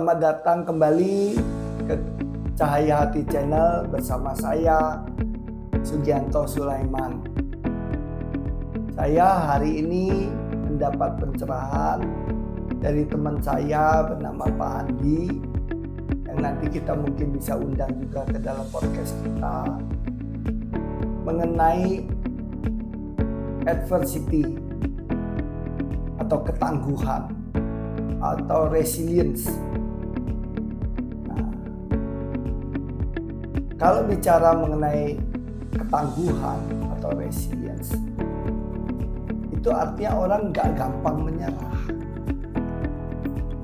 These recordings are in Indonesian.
Selamat datang kembali ke Cahaya Hati Channel bersama saya Sugianto Sulaiman. Saya hari ini mendapat pencerahan dari teman saya bernama Pak Andi, yang nanti kita mungkin bisa undang juga ke dalam podcast kita, mengenai adversity atau ketangguhan atau resilience. Nah, kalau bicara mengenai ketangguhan atau resilience, itu artinya orang gak gampang menyerah.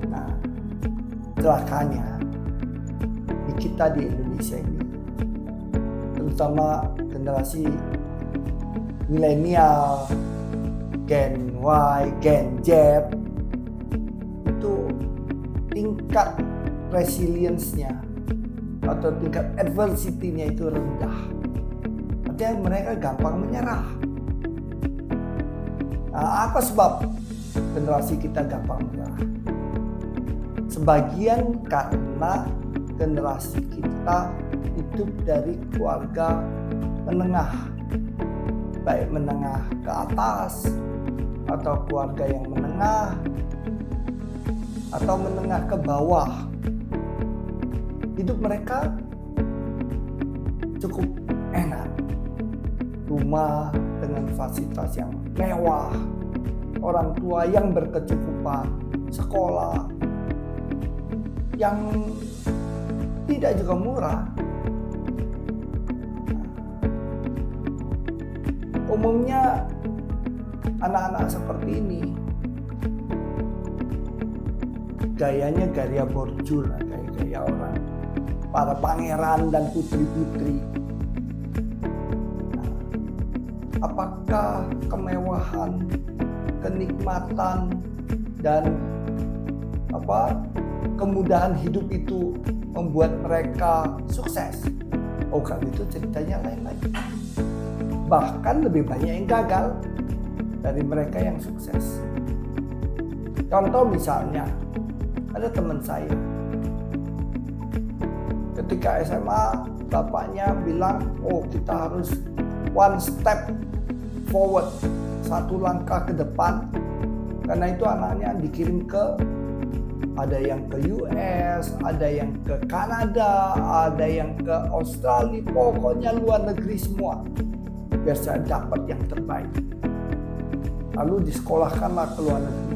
Nah, celakanya di kita di Indonesia ini, terutama generasi milenial, Gen Y, Gen Z, itu tingkat resilience-nya atau tingkat adversity-nya itu rendah. Artinya mereka gampang menyerah. Nah, apa sebab generasi kita gampang menyerah? Sebagian karena generasi kita hidup dari keluarga menengah, baik menengah ke atas atau keluarga yang menengah atau menengah ke bawah. Hidup mereka cukup enak, rumah dengan fasilitas yang mewah, orang tua yang berkecukupan, sekolah yang tidak juga murah. Umumnya anak-anak seperti ini gayanya gaya borjul, gaya orang, para pangeran dan putri-putri. Nah, apakah kemewahan, kenikmatan, dan kemudahan hidup itu membuat mereka sukses? Oh, kalau itu ceritanya lain lagi. Bahkan lebih banyak yang gagal dari mereka yang sukses. Contoh misalnya, ada teman saya, ketika SMA bapaknya bilang, oh kita harus one step forward, satu langkah ke depan, karena itu anaknya dikirim ada yang ke US, ada yang ke Kanada, ada yang ke Australia, pokoknya luar negeri semua, biar saya dapat yang terbaik. Lalu disekolahkanlah ke luar negeri.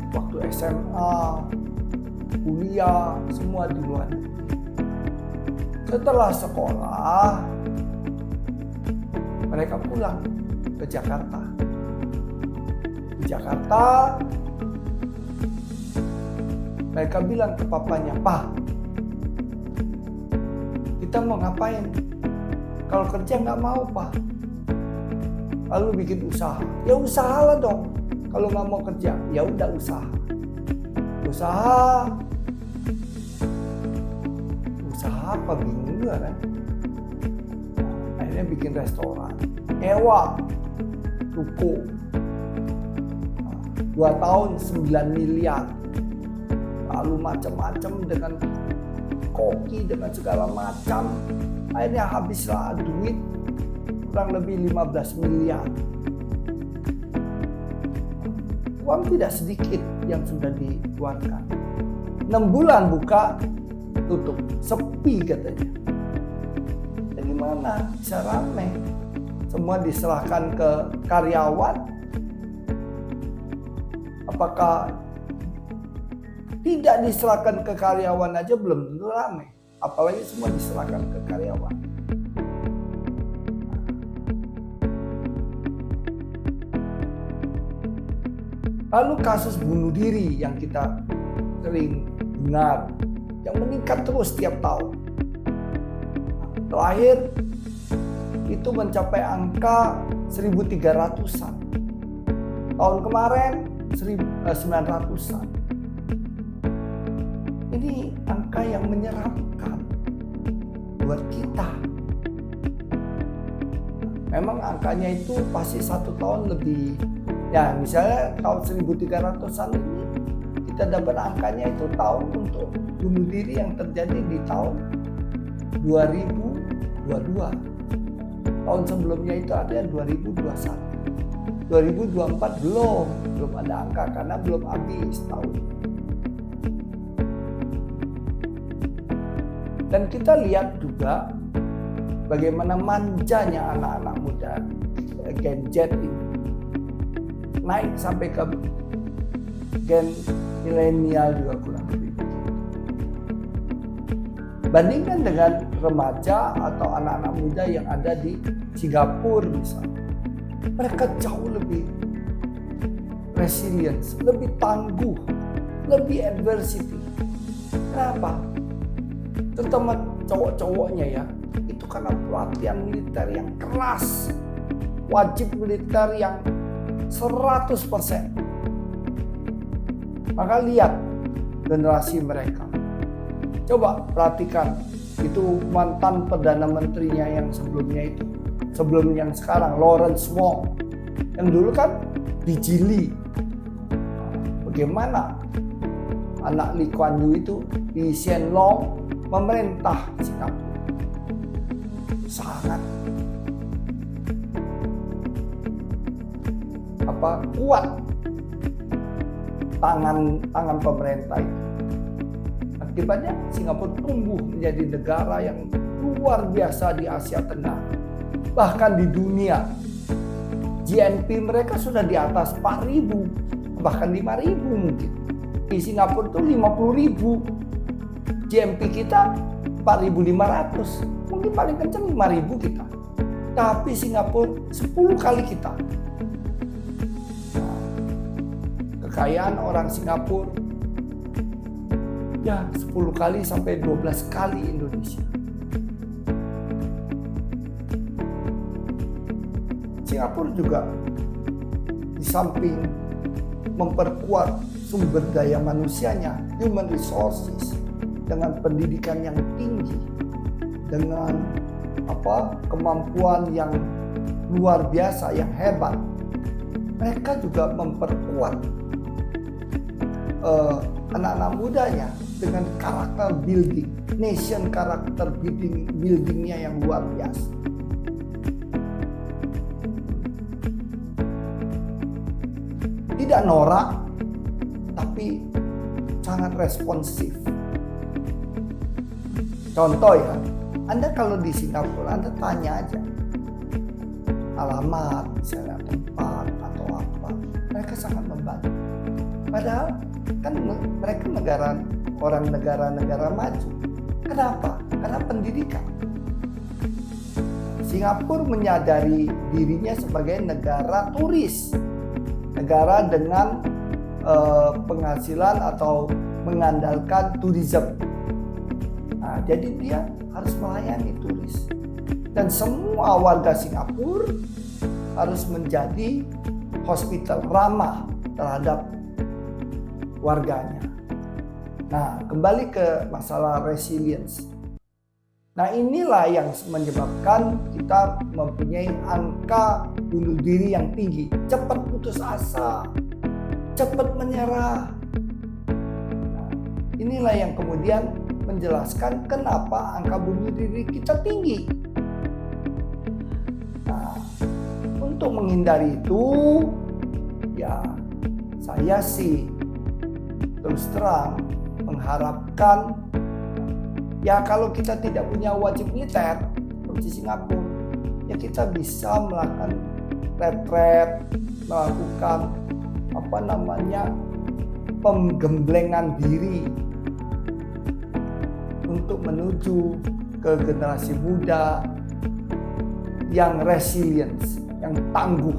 Waktu SMA, kuliah, semua di luar negeri. Setelah sekolah, mereka pulang ke Jakarta. Di Jakarta, mereka bilang ke papanya, "Pak, kita mau ngapain? Kalau kerja nggak mau, Pak." Lalu bikin usaha. Ya usahalah dong. Kalau nggak mau kerja, ya udah usaha. Usaha apa, bingung juga kan? Nah, akhirnya bikin restoran, nyewa ruko. 2 tahun 9 miliar. Lalu macam-macam dengan koki, dengan segala macam. Akhirnya habislah duit kurang lebih 15 miliar. Uang tidak sedikit yang sudah dikeluarkan. 6 bulan buka, tutup, sepi katanya. Jadi mana bisa rame? Semua diserahkan ke karyawan. Apakah tidak diserahkan ke karyawan aja belum tentu rame, apalagi semua diserahkan ke karyawan. Lalu kasus bunuh diri yang kita sering dengar, yang meningkat terus setiap tahun. Terakhir itu mencapai angka 1.300-an. Tahun kemarin 900-an. Ini angka yang menyeramkan buat kita. Memang angkanya itu pasti 1 tahun lebih. Ya misalnya tahun 1300-an ini kita dapat angkanya itu tahun untuk bunuh diri yang terjadi di tahun 2022. Tahun sebelumnya itu ada 2021. 2024 belum ada angka karena belum habis tahun. Dan kita lihat juga bagaimana manjanya anak-anak muda Gen Z ini naik sampai ke Gen milenial juga kurang lebih. Bandingkan dengan remaja atau anak-anak muda yang ada di Singapura misalnya. Mereka jauh lebih resilience, lebih tangguh, lebih adversity. Kenapa? Terutama cowok-cowoknya ya, itu karena pelatihan militer yang keras, wajib militer yang 100%. Maka lihat generasi mereka. Coba perhatikan, itu mantan Perdana Menterinya yang sebelumnya itu. Sebelum yang sekarang, Lawrence Wong. Yang dulu kan Lee Lee. Bagaimana anak Lee Kuan Yew itu, Lee Hsien Loong, memerintah Singapura. Sangat kuat tangan pemerintah itu. Akibatnya Singapura tumbuh menjadi negara yang luar biasa di Asia Tenggara. Bahkan di dunia, GNP mereka sudah di atas 4.000, bahkan 5.000 mungkin. Di Singapura itu 50.000, GNP kita 4.500, mungkin paling kencang 5.000 kita. Tapi Singapura 10 kali kita. Kekayaan orang Singapura ya 10 kali sampai 12 kali Indonesia. Singapura juga di samping memperkuat sumber daya manusianya, human resources, dengan pendidikan yang tinggi, dengan kemampuan yang luar biasa, yang hebat. Mereka juga memperkuat anak-anak mudanya dengan karakter building, nation karakter buildingnya yang luar biasa. Tidak norak, tapi sangat responsif. Contoh ya, Anda kalau di Singapura, Anda tanya aja alamat, misalnya tempat atau apa, mereka sangat membantu. Padahal kan mereka negara-negara maju. Kenapa? Karena pendidikan. Singapura menyadari dirinya sebagai negara turis, negara dengan penghasilan atau mengandalkan tourism. Nah, jadi dia harus melayani turis. Dan semua warga Singapura harus menjadi hospital, ramah terhadap warganya. Nah, kembali ke masalah resilience. Nah, inilah yang menyebabkan kita mempunyai angka bunuh diri yang tinggi. Cepat putus asa, cepat menyerah. Nah, inilah yang kemudian menjelaskan kenapa angka bunuh diri kita tinggi. Nah, untuk menghindari itu, ya saya sih terus terang mengharapkan, ya kalau kita tidak punya wajib militer seperti Singapura, ya kita bisa melakukan retret, melakukan penggemblengan diri untuk menuju ke generasi muda yang resilience, yang tangguh,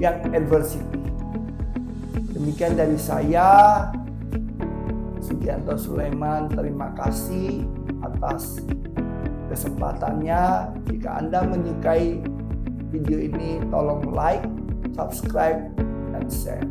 yang adversity. Demikian dari saya, Sugianto Sulaiman. Terima kasih atas kesempatannya. Jika Anda menyukai video ini, tolong like, subscribe, dan share.